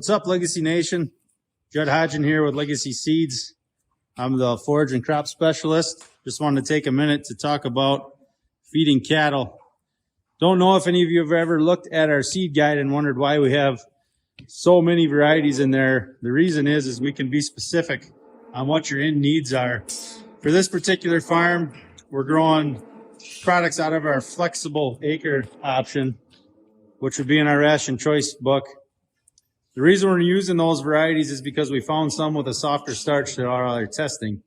What's up, Legacy Nation? Judd Hodgen here with Legacy Seeds. I'm the Forage and Crop Specialist. Just wanted to take a minute to talk about feeding cattle. Don't know if any of you have ever looked at our seed guide and wondered why we have so many varieties in there. The reason is we can be specific on what your end needs are. For this particular farm, we're growing products out of our flexible acre option, which would be in our ration choice book. The reason we're using those varieties is because we found some with a softer starch through our other testing.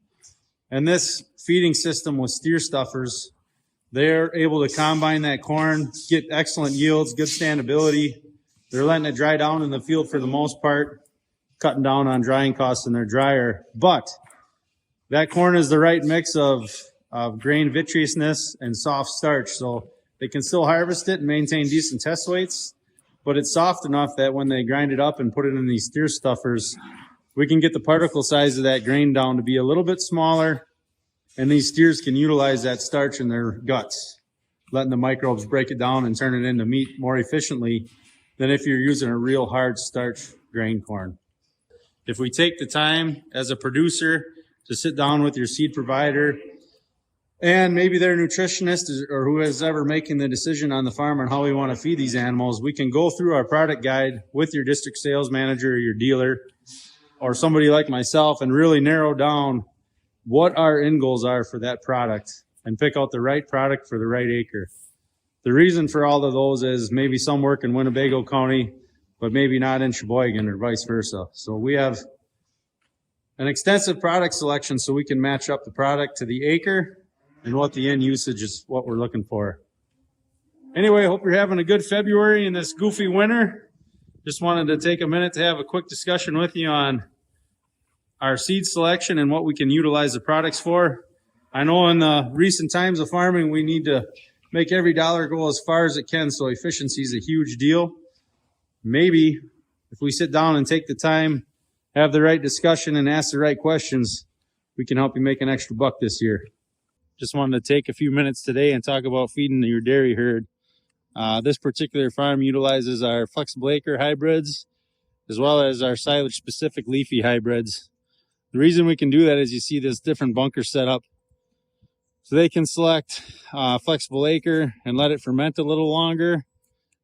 And this feeding system with steer stuffers, they're able to combine that corn, get excellent yields, good standability. They're letting it dry down in the field for the most part, cutting down on drying costs in their dryer. But that corn is the right mix of grain vitreousness and soft starch. So they can still harvest it and maintain decent test weights, but it's soft enough that when they grind it up and put it in these steer stuffers, we can get the particle size of that grain down to be a little bit smaller, and these steers can utilize that starch in their guts, letting the microbes break it down and turn it into meat more efficiently than if you're using a real hard starch grain corn. If we take the time as a producer to sit down with your seed provider and maybe their nutritionist or who is ever making the decision on the farm on how we want to feed these animals, we can go through our product guide with your district sales manager or your dealer or somebody like myself and really narrow down what our end goals are for that product and pick out the right product for the right acre. The reason for all of those is maybe some work in Winnebago County, but maybe not in Sheboygan or vice versa. So we have an extensive product selection so we can match up the product to the acre and what the end usage is, what we're looking for. Anyway, hope you're having a good February in this goofy winter. Just wanted to take a minute to have a quick discussion with you on our seed selection and what we can utilize the products for. I know in the recent times of farming, we need to make every dollar go as far as it can, so efficiency is a huge deal. Maybe if we sit down and take the time, have the right discussion and ask the right questions, we can help you make an extra buck this year. Just wanted to take a few minutes today and talk about feeding your dairy herd. This particular farm utilizes our flexible acre hybrids as well as our silage specific leafy hybrids. The reason we can do that is you see this different bunker setup. So they can select flexible acre and let it ferment a little longer,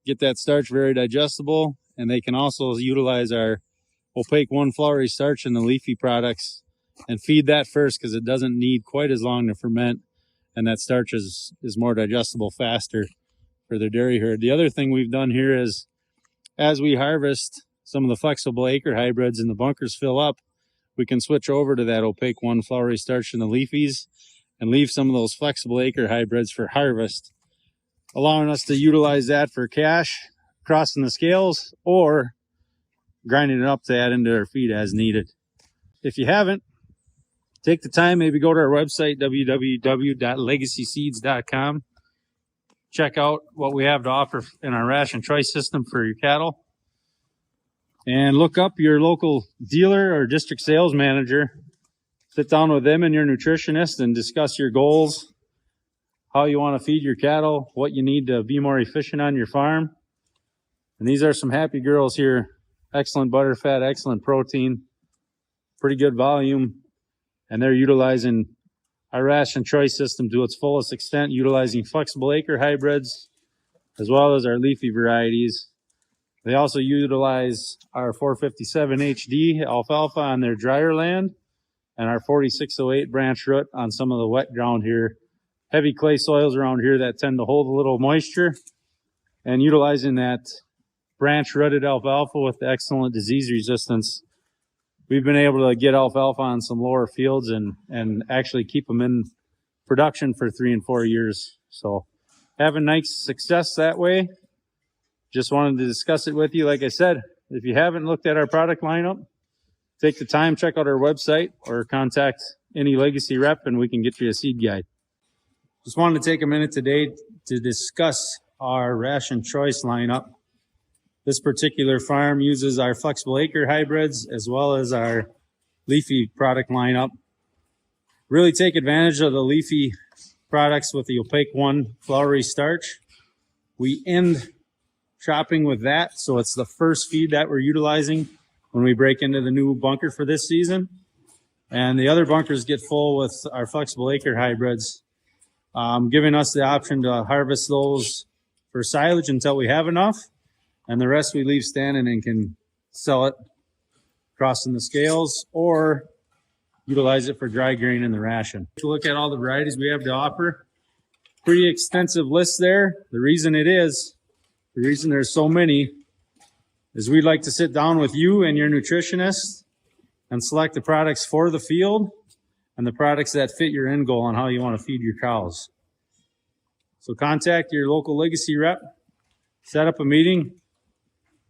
get that starch very digestible, and they can also utilize our opaque 1 floury starch in the leafy products and feed that first because it doesn't need quite as long to ferment, and that starch is more digestible faster for their dairy herd. The other thing we've done here is as we harvest some of the flexible acre hybrids and the bunkers fill up, we can switch over to that opaque 1 floury starch in the leafies and leave some of those flexible acre hybrids for harvest, allowing us to utilize that for cash, crossing the scales, or grinding it up to add into our feed as needed. If you haven't, take the time, maybe go to our website, www.legacyseeds.com. Check out what we have to offer in our ration choice system for your cattle. And look up your local dealer or district sales manager. Sit down with them and your nutritionist and discuss your goals, how you want to feed your cattle, what you need to be more efficient on your farm. And these are some happy girls here. Excellent butter fat, excellent protein, pretty good volume. And they're utilizing our ration choice system to its fullest extent, utilizing flexible acre hybrids as well as our leafy varieties. They also utilize our 457 HD alfalfa on their drier land and our 4608 branch root on some of the wet ground here. Heavy clay soils around here that tend to hold a little moisture, and utilizing that branch rooted alfalfa with the excellent disease resistance, we've been able to get alfalfa on some lower fields and actually keep them in production for 3 and 4 years. So having nice success that way. Just wanted to discuss it with you. Like I said, if you haven't looked at our product lineup, take the time, check out our website or contact any Legacy rep and we can get you a seed guide. Just wanted to take a minute today to discuss our ration choice lineup. This particular farm uses our flexible acre hybrids as well as our leafy product lineup. Really take advantage of the leafy products with the opaque 1 floury starch. We end chopping with that, so it's the first feed that we're utilizing when we break into the new bunker for this season. And the other bunkers get full with our flexible acre hybrids, giving us the option to harvest those for silage until we have enough, and the rest we leave standing and can sell it crossing the scales or utilize it for dry grain in the ration. To look at all the varieties we have to offer, pretty extensive list there. The reason there's so many is we'd like to sit down with you and your nutritionist and select the products for the field and the products that fit your end goal on how you want to feed your cows. So contact your local Legacy rep, set up a meeting.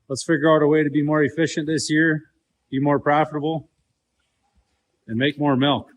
Let's figure out a way to be more efficient this year, be more profitable, and make more milk.